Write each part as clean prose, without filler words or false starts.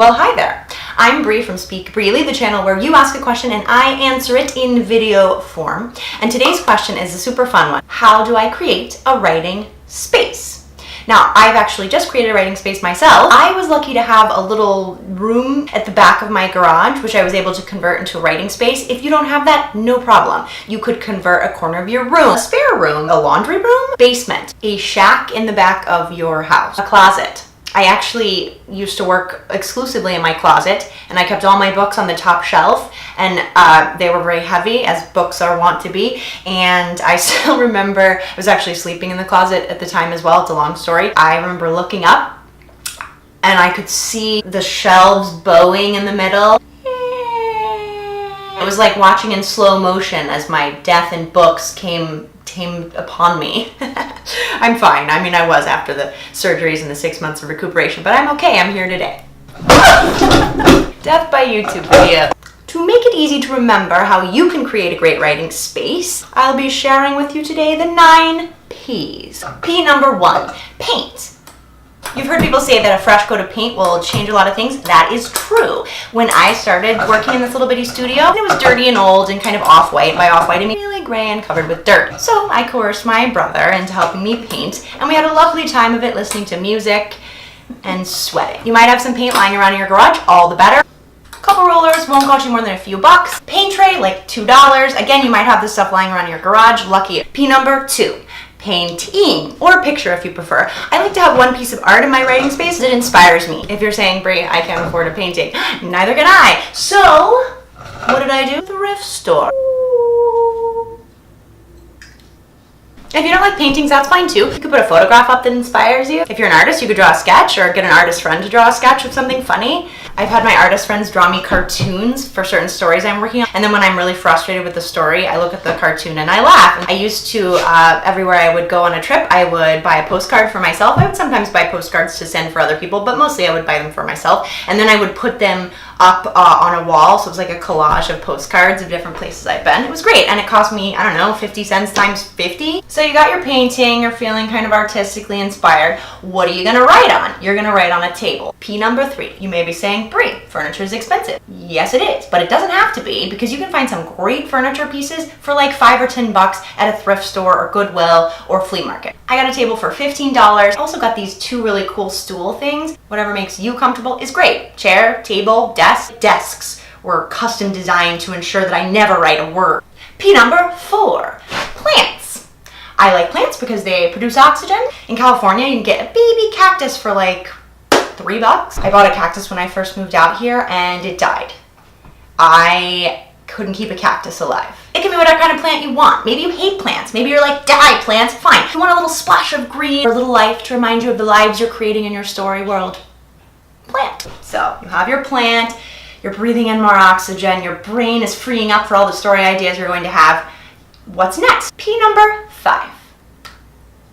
Well, hi there. I'm Bree from speakbreely, the channel where you ask a question and I answer it in video form. And today's question is a super fun one. How do I create a writing space? Now, I've actually just created a writing space myself. I was lucky to have a little room at the back of my garage, which I was able to convert into a writing space. If you don't have that, no problem. You could convert a corner of your room, a spare room, a laundry room, basement, a shack in the back of your house, a closet. I actually used to work exclusively in my closet, and I kept all my books on the top shelf, and they were very heavy, as books are wont to be. And I still remember, I was actually sleeping in the closet at the time as well. It's a long story. I remember looking up, and I could see the shelves bowing in the middle. It was like watching in slow motion as my death in books came upon me. I'm fine. I mean, I was after the surgeries and the 6 months of recuperation, but I'm okay. I'm here today. Death by YouTube video. To make it easy to remember how you can create a great writing space, I'll be sharing with you today the 9 P's. P number 1, paint. You've heard people say that a fresh coat of paint will change a lot of things. That is true. When I started working in this little bitty studio, it was dirty and old and kind of off-white. By off-white, I mean really gray and covered with dirt. So I coerced my brother into helping me paint, and we had a lovely time of it listening to music and sweating. You might have some paint lying around in your garage, all the better. Couple rollers won't cost you more than a few bucks. Paint tray, like $2. Again, you might have this stuff lying around in your garage. Lucky. P number 2. Painting, or a picture if you prefer. I like to have one piece of art in my writing space that inspires me. If you're saying, Bree, I can't afford a painting, neither can I. So, what did I do? Thrift store. If you don't like paintings, that's fine too. You could put a photograph up that inspires you. If you're an artist, you could draw a sketch or get an artist friend to draw a sketch of something funny. I've had my artist friends draw me cartoons for certain stories I'm working on. And then when I'm really frustrated with the story, I look at the cartoon and I laugh. I used to, everywhere I would go on a trip, I would buy a postcard for myself. I would sometimes buy postcards to send for other people, but mostly I would buy them for myself. And then I would put them up on a wall, so it was like a collage of postcards of different places I've been. It was great, and it cost me, I don't know, 50 cents times 50. So you got your painting, you're feeling kind of artistically inspired. What are you gonna write on? You're gonna write on a table. P number 3, you may be saying, Bree, furniture is expensive. Yes, it is, but it doesn't have to be, because you can find some great furniture pieces for like 5 or 10 bucks at a thrift store or Goodwill or flea market. I got a table for $15. I also got these 2 really cool stool things. Whatever makes you comfortable is great. Chair, table, desk. Desks were custom designed to ensure that I never write a word. P number 4, plants. I like plants because they produce oxygen. In California, you can get a baby cactus for like $3. I bought a cactus when I first moved out here and it died. I couldn't keep a cactus alive. It can be whatever kind of plant you want. Maybe you hate plants. Maybe you're like, die plants, fine. You want a little splash of green or a little life to remind you of the lives you're creating in your story world. Plant. So you have your plant, you're breathing in more oxygen, your brain is freeing up for all the story ideas you're going to have. What's next? P number 5,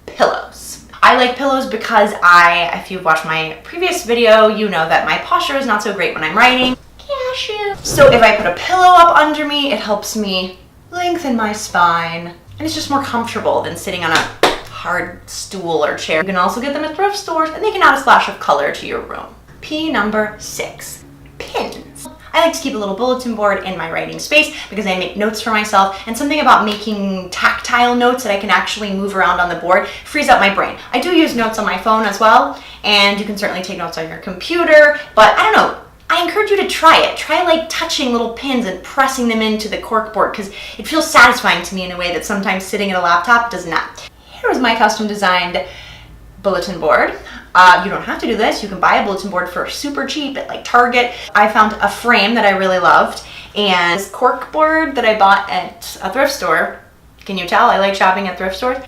pillows. I like pillows because if you've watched my previous video, you know that my posture is not so great when I'm writing. Cashew. So if I put a pillow up under me, it helps me lengthen my spine, and it's just more comfortable than sitting on a hard stool or chair. You can also get them at thrift stores, and they can add a splash of color to your room. P number 6, pins. I like to keep a little bulletin board in my writing space because I make notes for myself, and something about making tactile notes that I can actually move around on the board frees up my brain. I do use notes on my phone as well, and you can certainly take notes on your computer, but I don't know. I encourage you to try it. Try like touching little pins and pressing them into the corkboard because it feels satisfying to me in a way that sometimes sitting at a laptop does not. Here is my custom designed bulletin board. You don't have to do this. You can buy a bulletin board for super cheap at like Target. I found a frame that I really loved, and this cork board that I bought at a thrift store. Can you tell? I like shopping at thrift stores.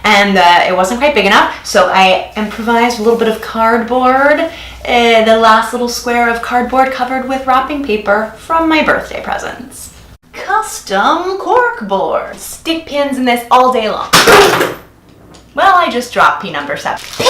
And it wasn't quite big enough, so I improvised a little bit of cardboard, the last little square of cardboard covered with wrapping paper from my birthday presents. Custom cork board. Stick pins in this all day long. Well, I just dropped P number 7. Pins!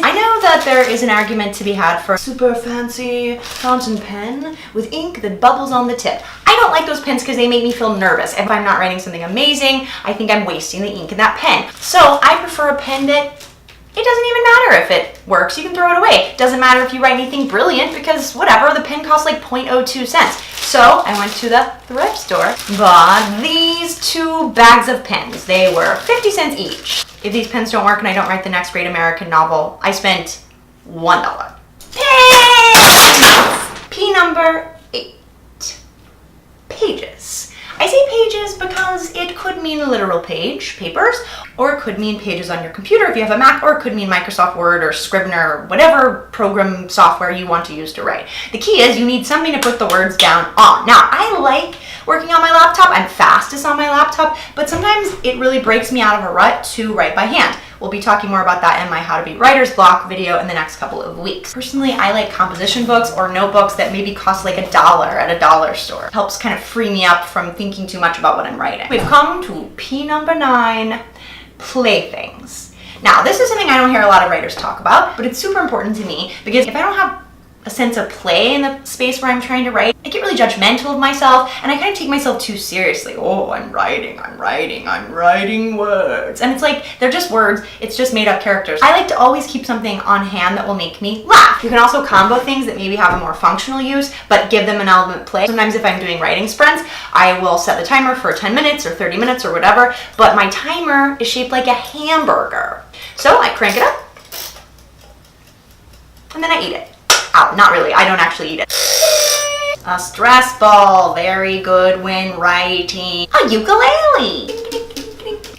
I know that there is an argument to be had for a super fancy fountain pen with ink that bubbles on the tip. I don't like those pens because they make me feel nervous. If I'm not writing something amazing, I think I'm wasting the ink in that pen. So I prefer a pen that it doesn't even matter if it works. You can throw it away. It doesn't matter if you write anything brilliant because whatever, the pen costs like 0.02 cents. So I went to the thrift store, bought these 2 bags of pens. They were 50 cents each. If these pens don't work and I don't write the next great American novel, I spent $1. Pens! P number 8. Pages. I say pages because it could mean a literal page, papers, or it could mean pages on your computer if you have a Mac, or it could mean Microsoft Word or Scrivener, or whatever program software you want to use to write. The key is you need something to put the words down on. Now, I like working on my laptop. I'm fastest on my laptop, but sometimes it really breaks me out of a rut to write by hand. We'll be talking more about that in my How to Beat Writer's Block video in the next couple of weeks. Personally, I like composition books or notebooks that maybe cost like $1 at a dollar store. Helps kind of free me up from thinking too much about what I'm writing. We've come to P number 9, playthings. Now, this is something I don't hear a lot of writers talk about, but it's super important to me because if I don't have a sense of play in the space where I'm trying to write, I get really judgmental of myself and I kind of take myself too seriously. Oh, I'm writing words. And it's like, they're just words, it's just made up characters. I like to always keep something on hand that will make me laugh. You can also combo things that maybe have a more functional use, but give them an element of play. Sometimes if I'm doing writing sprints, I will set the timer for 10 minutes or 30 minutes or whatever, but my timer is shaped like a hamburger. So I crank it up and then I eat it. Ow, not really, I don't actually eat it. A stress ball, very good when writing. A ukulele.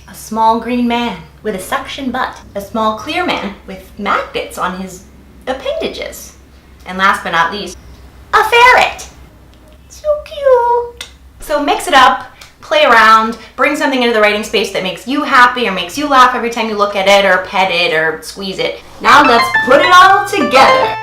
A small green man with a suction butt. A small clear man with magnets on his appendages. And last but not least, a ferret. So cute. So mix it up, play around, bring something into the writing space that makes you happy or makes you laugh every time you look at it or pet it or squeeze it. Now let's put it all together.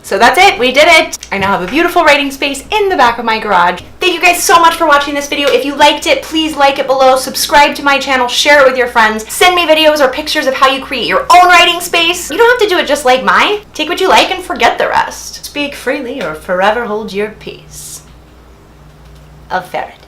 So that's it, we did it. I now have a beautiful writing space in the back of my garage. Thank you guys so much for watching this video. If you liked it, please like it below, subscribe to my channel, share it with your friends, send me videos or pictures of how you create your own writing space. You don't have to do it just like mine. Take what you like and forget the rest. Speak freely or forever hold your peace. A ferret.